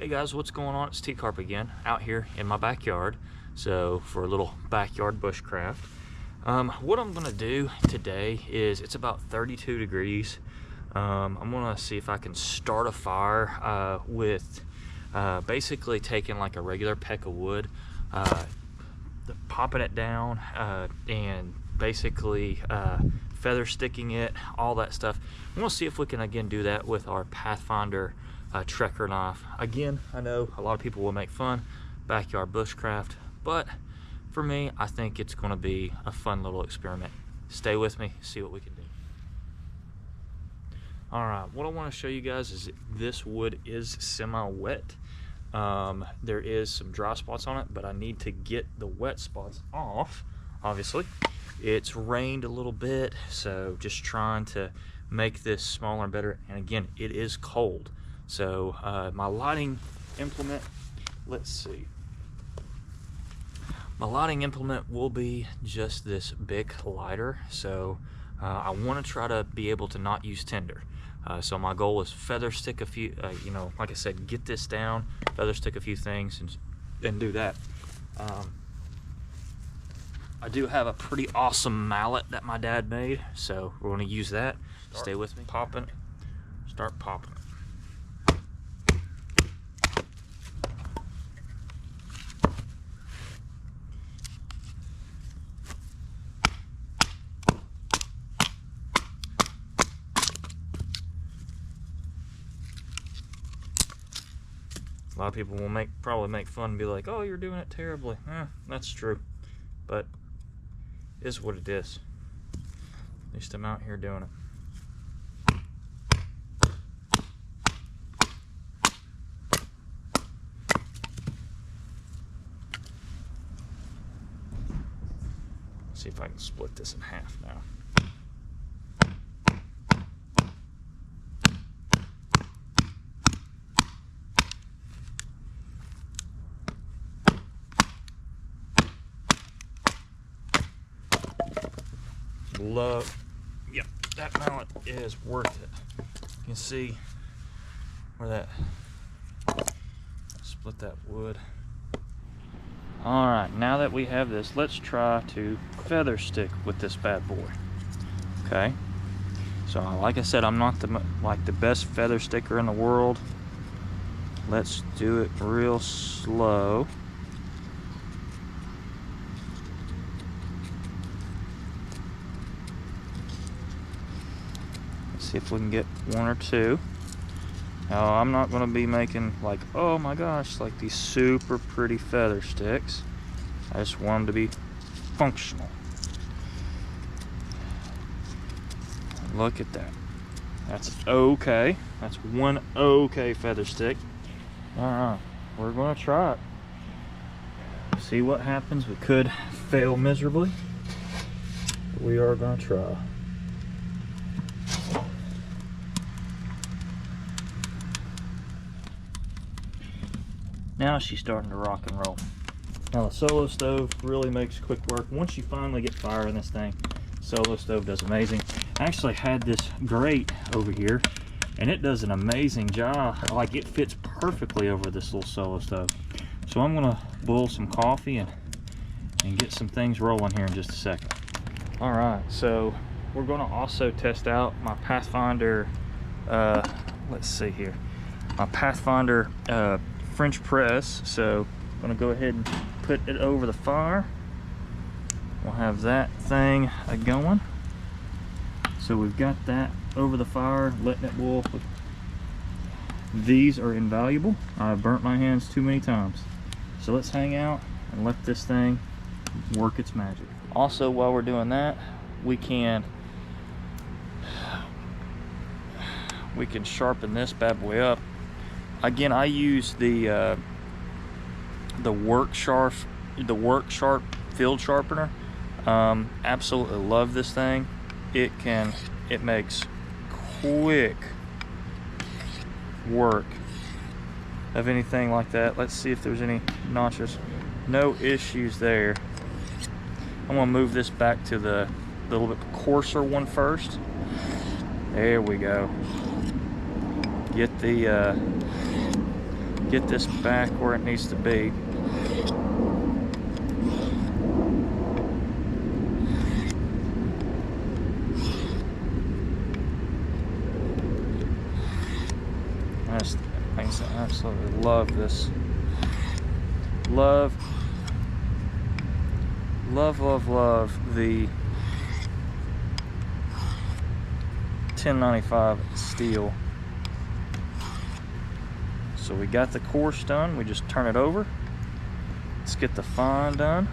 Hey guys, what's going on? It's Tcarp again, out here in my backyard. So for a little backyard bushcraft. What I'm gonna do today is, it's about 32 degrees. I'm gonna see if I can start a fire with basically taking like a regular peck of wood, popping it down, and basically feather sticking it, all that stuff. I'm gonna see if we can again do that with our Pathfinder Trekker knife. Again, I know a lot of people will make fun, backyard bushcraft, but for me, I think it's gonna be a fun little experiment. Stay with me, see what we can do. All right, what I wanna show you guys is this wood is semi-wet. There is some dry spots on it, but I need to get the wet spots off, obviously. It's rained a little bit, so just trying to make this smaller and better. And again, it is cold. So my lighting implement, let's see. My lighting implement will be just this big lighter. So I want to try to be able to not use tinder. So my goal is feather stick a few, like I said, get this down, feather stick a few things and do that. I do have a pretty awesome mallet that my dad made, so we're going to use that. Stay with me. Popping, start popping. A lot of people will probably make fun and be like, "Oh, you're doing it terribly." That's true, but it is what it is. At least I'm out here doing it. Let's see if I can split this in half now. Yep, that mallet is worth it. You can see where that split that wood. All right, now that we have this, let's try to feather stick with this bad boy. Okay, so like I said, I'm not the best feather sticker in the world. Let's do it real slow. See if we can get one or two. Now, I'm not going to be making like, oh my gosh, like these super pretty feather sticks. I just want them to be functional. Look at that. That's okay. That's one okay feather stick. Alright, we're going to try it. See what happens. We could fail miserably, but we are going to try. Now she's starting to rock and roll. Now the solo stove really makes quick work. Once you finally get fire in this thing, solo stove does amazing. I actually had this grate over here, and it does an amazing job. Like, it fits perfectly over this little solo stove. So I'm gonna boil some coffee and get some things rolling here in just a second. All right, so we're gonna also test out my Pathfinder, let's see here, my Pathfinder French press. So I'm gonna go ahead and put it over the fire. We'll have that thing going. So we've got that over the fire, letting it boil. These are invaluable. I've burnt my hands too many times. So let's hang out and let this thing work its magic. Also, while we're doing that, we can sharpen this bad boy up. Again, I use the Work Sharp field sharpener. Absolutely love this thing. It makes quick work of anything like that. Let's see if there's any notches. No issues there. I'm gonna move this back to the little bit coarser one first. There we go. Get get this back where it needs to be. I absolutely love this. Love the 1095 steel. So we got the course done. We just turn it over. Let's get the fine done.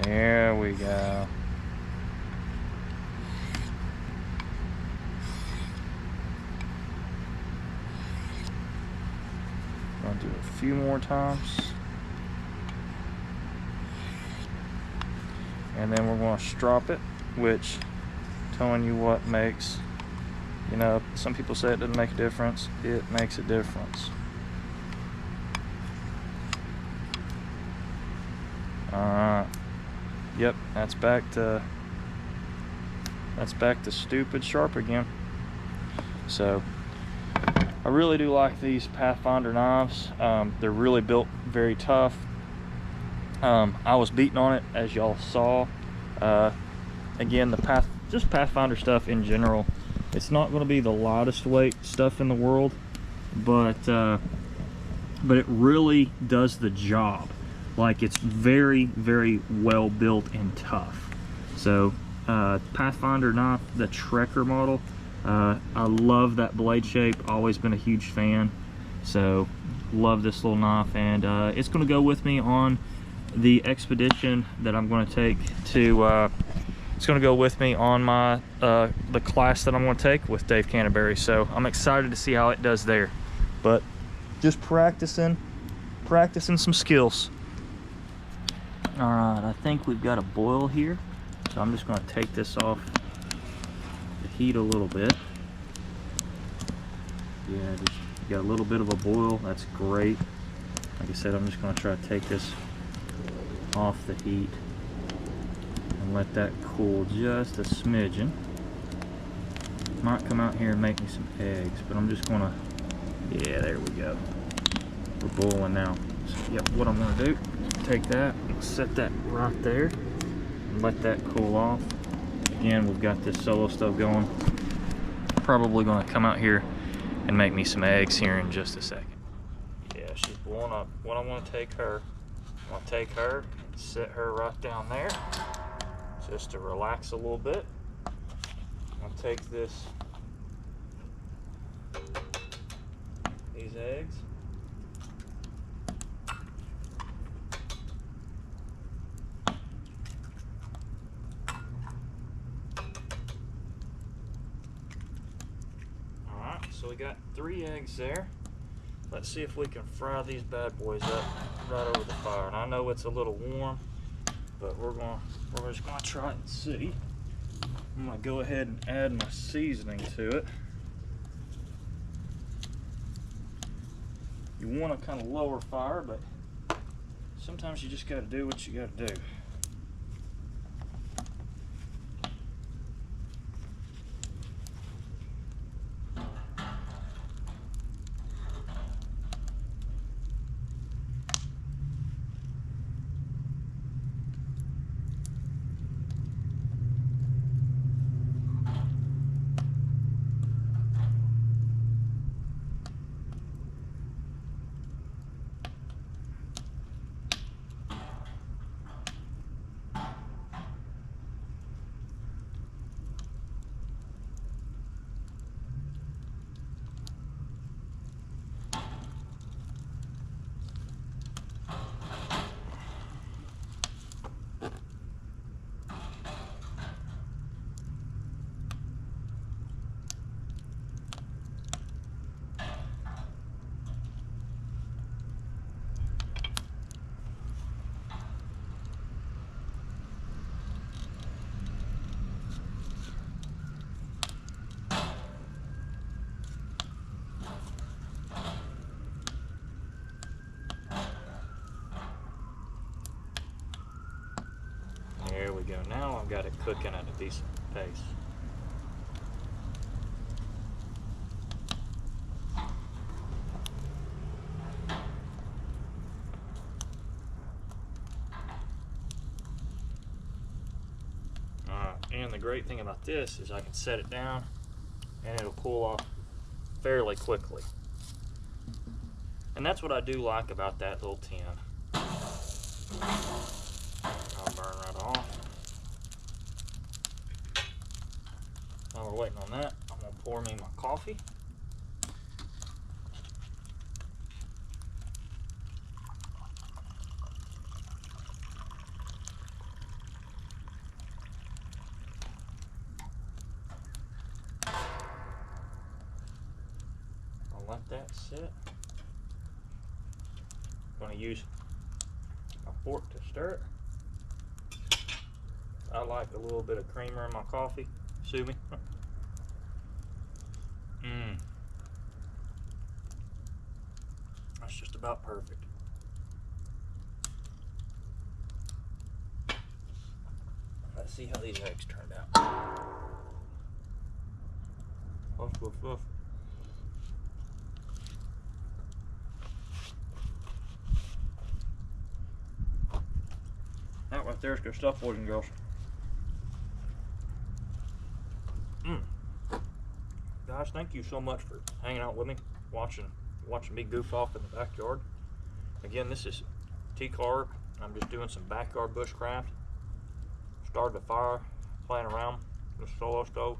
There we go. Gonna do a few more times. And then we're gonna strop it, which, telling you what makes, you know, some people say it doesn't make a difference. It makes a difference. Alright. Yep, that's back to stupid sharp again. So I really do like these Pathfinder knives. They're really built very tough. I was beating on it, as y'all saw. Again, just Pathfinder stuff in general, it's not going to be the lightest weight stuff in the world, but it really does the job. Like, it's very, very well built and tough. So Pathfinder knife, the Trekker model, I love that blade shape. Always been a huge fan. So love this little knife, and it's going to go with me on the expedition that I'm going to take to it's going to go with me on my the class that I'm going to take with Dave Canterbury. So I'm excited to see how it does there, but just practicing some skills. All right, I think we've got a boil here, so I'm just going to take this off the heat a little bit. Yeah, just got a little bit of a boil. That's great. Like I said, I'm just going to try to take this off the heat and let that cool just a smidgen. Might come out here and make me some eggs, but I'm just gonna, yeah, there we go. We're boiling now. So, yep, what I'm gonna do, take that, set that right there, and let that cool off. Again, we've got this solo stove going. Probably gonna come out here and make me some eggs here in just a second. Yeah, she's blowing up. What I want to take her, I want to take her and set her right down there, just to relax a little bit. I'll take these eggs. Alright, so we got 3 eggs there. Let's see if we can fry these bad boys up right over the fire. And I know it's a little warm, but we're just gonna try and see. I'm gonna go ahead and add my seasoning to it. You want to kind of lower fire, but sometimes you just got to do what you got to do. There we go. Now I've got it cooking at a decent pace. And the great thing about this is I can set it down and it'll cool off fairly quickly. And that's what I do like about that little tin. I'll burn right off. While we're waiting on that, I'm gonna pour me my coffee. I'll let that sit. I'm gonna use my fork to stir it. I like a little bit of creamer in my coffee. Sue me. That's just about perfect. Let's see how these eggs turned out. Woof, woof, woof. That right there is good stuff, boys and girls. Guys, thank you so much for hanging out with me, watching me goof off in the backyard. Again, this is Tcarp. I'm just doing some backyard bushcraft. Started a fire, playing around with a solo stove.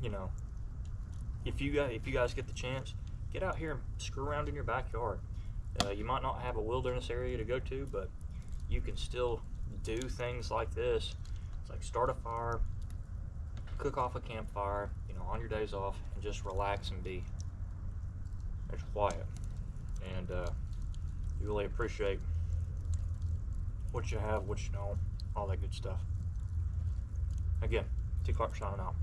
You know, if you guys get the chance, get out here and screw around in your backyard. You might not have a wilderness area to go to, but you can still do things like this. It's like start a fire, cook off a campfire, you know, on your days off, and just relax and be quiet. And you really appreciate what you have, what you know, all that good stuff. Again, Tcarp signing out.